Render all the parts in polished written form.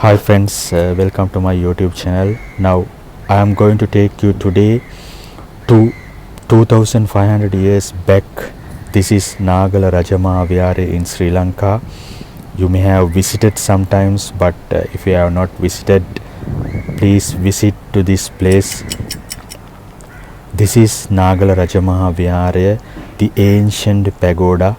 Hi friends, welcome to my YouTube channel. Now I am going to take you today to 2500 years back. This is Nagala Rajamaha Vihara in Sri Lanka. You may have visited sometimes, but if you have not visited, please visit to this place. This is Nagala Rajamaha Vihara, the ancient pagoda.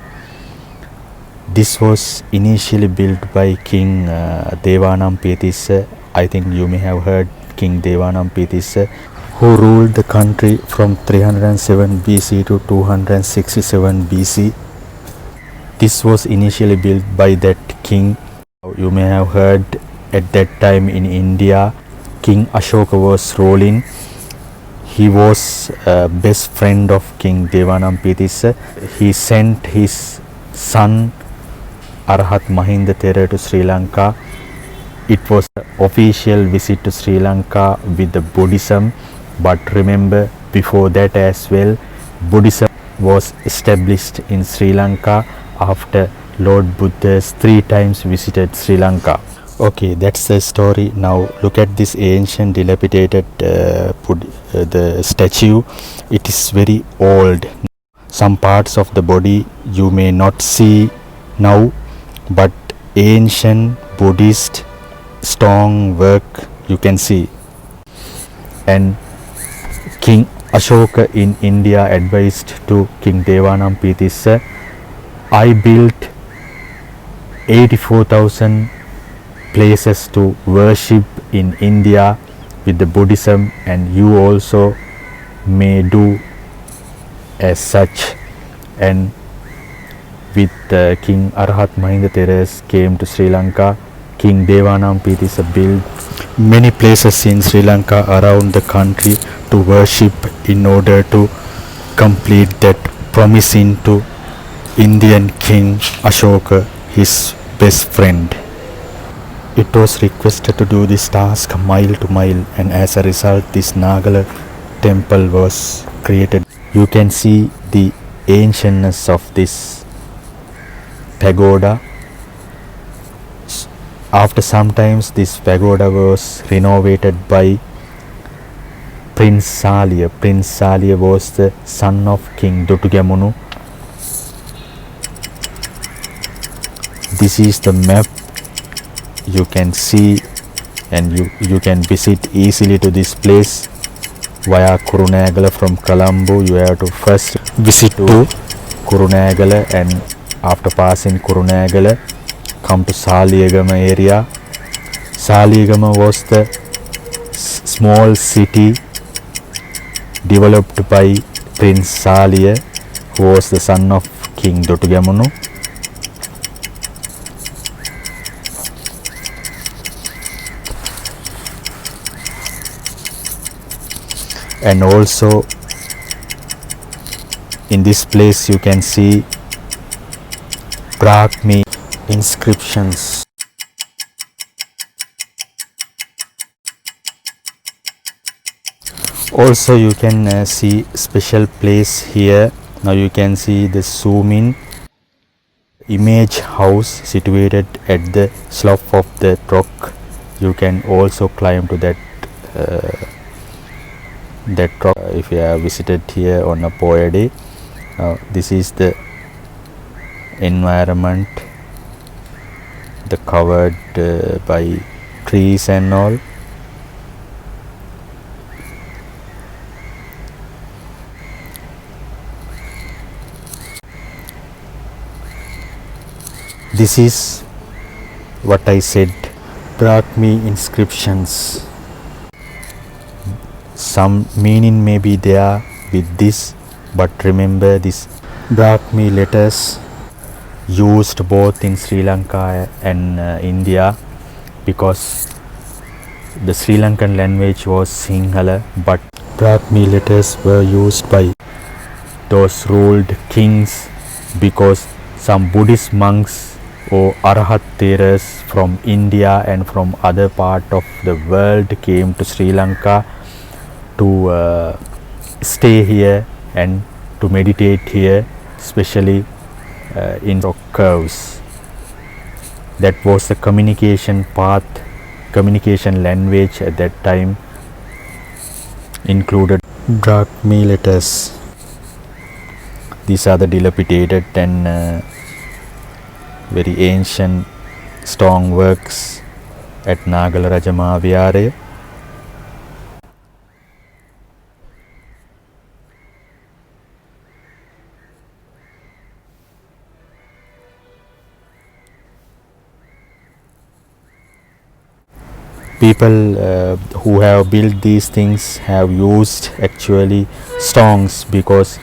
This was initially built by King Devanampiya. I think you may have heard King Devanampiya, who ruled the country from 307 BC to 267 BC. This was initially built by that king. You may have heard at that time in India, King Ashoka was ruling. He was best friend of King Devanampiya. He sent his son Arahat Mahinda Thera to Sri Lanka. It was an official visit to Sri Lanka with the Buddhism, but remember before that as well, Buddhism was established in Sri Lanka after Lord Buddha 3 times visited Sri Lanka. Okay, that's the story. Now look at this ancient dilapidated the statue. It is very old. Some parts of the body you may not see now, but ancient Buddhist stone work you can see. And King Ashoka in India advised to King Devanampiya, I built 84,000 places to worship in India with the Buddhism, and you also may do as such. And with King Arahat Mahinda Theras came to Sri Lanka, King Devanampiya built many places in Sri Lanka around the country to worship in order to complete that promise into Indian King Ashoka, his best friend. It was requested to do this task mile to mile, and as a result this Nagala temple was created. You can see the ancientness of this pagoda. After some times this pagoda was renovated by Prince Saliya. Prince Saliya was the son of King Dutugamunu. This is the map you can see, and you can visit easily to this place via Kurunegala. From Colombo you have to first visit to Kurunegala, and after passing Kurunegala come to Saliyagama area. Saliyagama was the small city developed by Prince Saliya, who was the son of King Dutugamunu. And also in this place you can see Brahmi inscriptions. Also you can see special place here. Now you can see the zoom in image house situated at the slope of the rock. You can also climb to that rock if you have visited here on a poor day. This is the environment, the covered by trees and all. This is what I said, Brahmi inscriptions. Some meaning may be there with this, but remember this Brahmi letters used both in Sri Lanka and India, because the Sri Lankan language was Sinhala, but Brahmi letters were used by those ruled kings, because some Buddhist monks or Arahat Theras from India and from other part of the world came to Sri Lanka to stay here and to meditate here, especially in rock curves. That was the communication path communication language at that time included Brahmi letters. These are the dilapidated and very ancient stone works at Nagala Raja Mahavyaraya. People who have built these things have used actually stones, because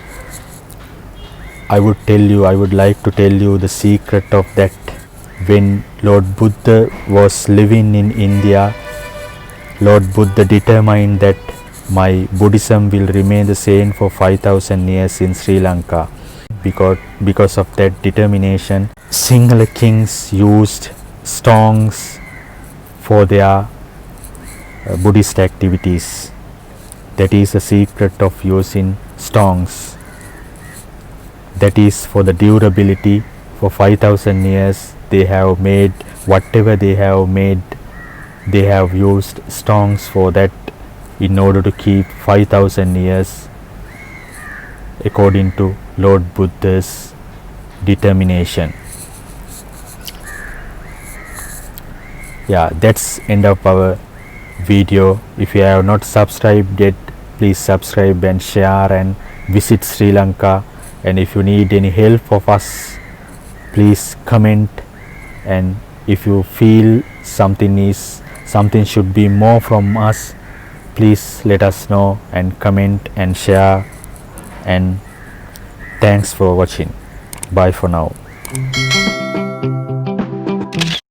I would like to tell you the secret of that. When Lord Buddha was living in India, Lord Buddha determined that my Buddhism will remain the same for 5000 years in Sri Lanka. Because of that determination, Sinhala kings used stones for their Buddhist activities. That is the secret of using stones. That is for the durability. For 5000 years they have made whatever they have made. They have used stones for that, in order to keep 5000 years according to Lord Buddha's determination. Yeah, that's end of our video. If you have not subscribed yet, please subscribe and share and visit Sri Lanka. And if you need any help of us, please comment. And if you feel something should be more from us, please let us know and comment and share. And thanks for watching. Bye for now.